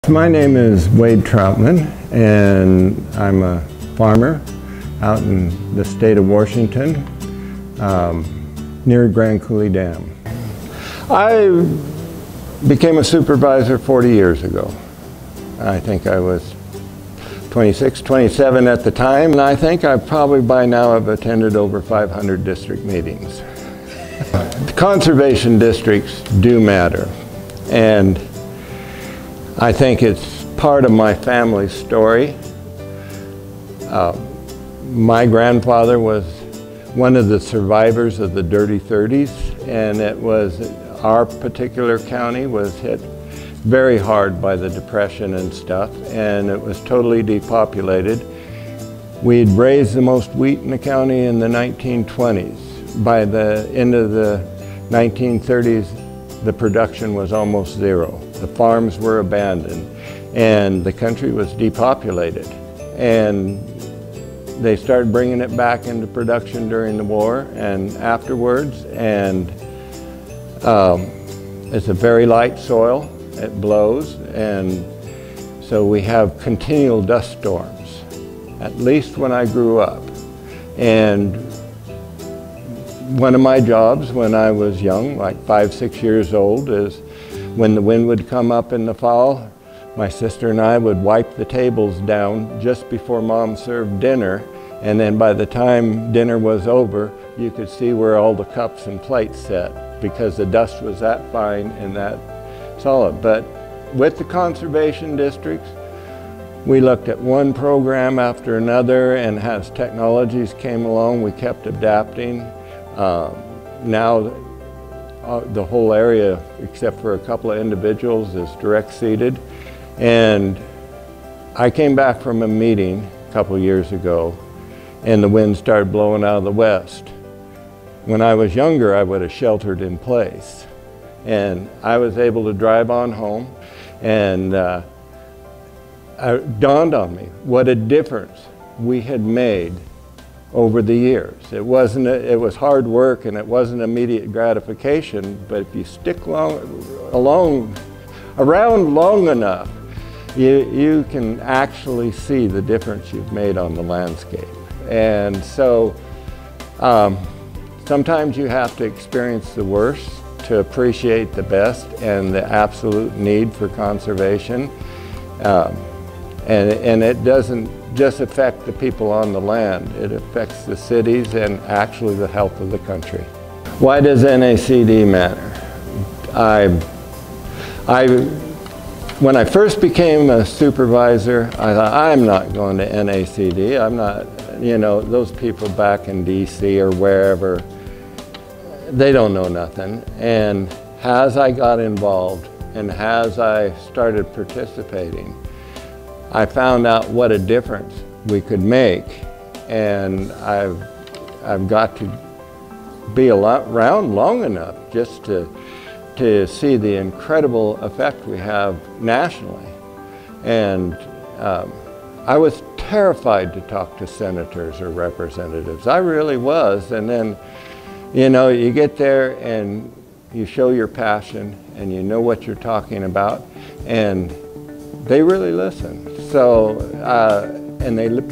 My name is Wade Troutman, and I'm a farmer out in the state of Washington, near Grand Coulee Dam. I became a supervisor 40 years ago. I think I was 26, 27 at the time, and I think I probably by now have attended over 500 district meetings. The conservation districts do matter, and I think it's part of my family's story. My grandfather was one of the survivors of the dirty 30s, and it was our particular county was hit very hard by the Depression and stuff, and it was totally depopulated. We'd raised the most wheat in the county in the 1920s. By the end of the 1930s, the production was almost zero. The farms were abandoned, and the country was depopulated. And they started bringing it back into production during the war and afterwards, and it's a very light soil. It blows, and so we have continual dust storms, at least when I grew up. And one of my jobs when I was young, like 5, 6 years old, is when the wind would come up in the fall, my sister and I would wipe the tables down just before Mom served dinner, and then by the time dinner was over, you could see where all the cups and plates sat, because the dust was that fine and that solid. But with the conservation districts, we looked at one program after another, and as technologies came along, we kept adapting. Now the whole area, except for a couple of individuals, is direct seeded. And I came back from a meeting a couple of years ago, and the wind started blowing out of the west. When I was younger, I would have sheltered in place. And I was able to drive on home, and it dawned on me what a difference we had made over the years. It was hard work, and it wasn't immediate gratification, but if you stick around long enough, you can actually see the difference you've made on the landscape. And so sometimes you have to experience the worst to appreciate the best and the absolute need for conservation. And it doesn't just affect the people on the land, it affects the cities and actually the health of the country. Why does NACD matter? When I first became a supervisor, I thought, I'm not going to NACD. I'm not, those people back in DC or wherever, they don't know nothing. And as I got involved and as I started participating, I found out what a difference we could make. And I've got to be around long enough just to see the incredible effect we have nationally. And I was terrified to talk to senators or representatives. I really was. And then, you get there and you show your passion and you know what you're talking about, and they really listen. So,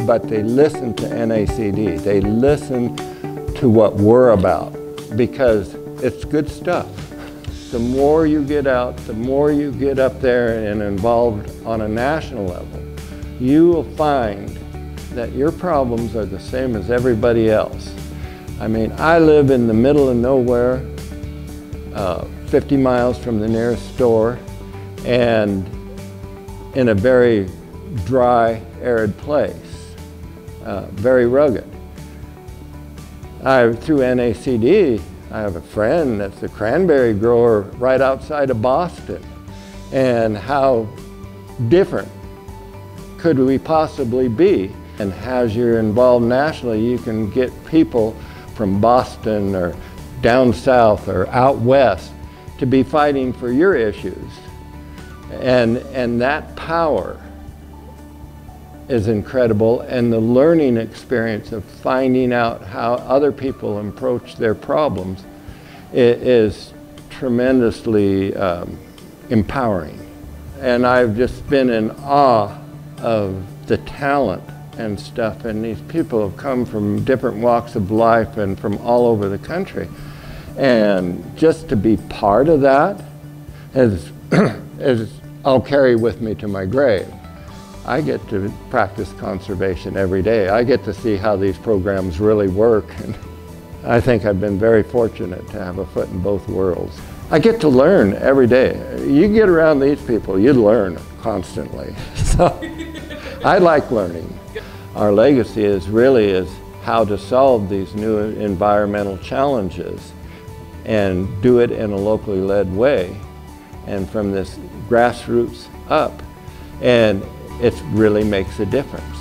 but they listen to NACD. They listen to what we're about, because it's good stuff. The more you get out, the more you get up there and involved on a national level, you will find that your problems are the same as everybody else. I mean, I live in the middle of nowhere, 50 miles from the nearest store, and in a very dry, arid place, very rugged. Through NACD, I have a friend that's a cranberry grower right outside of Boston. And how different could we possibly be? And as you're involved nationally, you can get people from Boston or down south or out west to be fighting for your issues. And that power is incredible, and the learning experience of finding out how other people approach their problems is tremendously empowering. And I've just been in awe of the talent and stuff. And these people have come from different walks of life and from all over the country. And just to be part of that is I'll carry with me to my grave. I get to practice conservation every day. I get to see how these programs really work. And I think I've been very fortunate to have a foot in both worlds. I get to learn every day. You get around these people, you learn constantly. So I like learning. Our legacy is how to solve these new environmental challenges and do it in a locally led way and from this grassroots up. And it really makes a difference.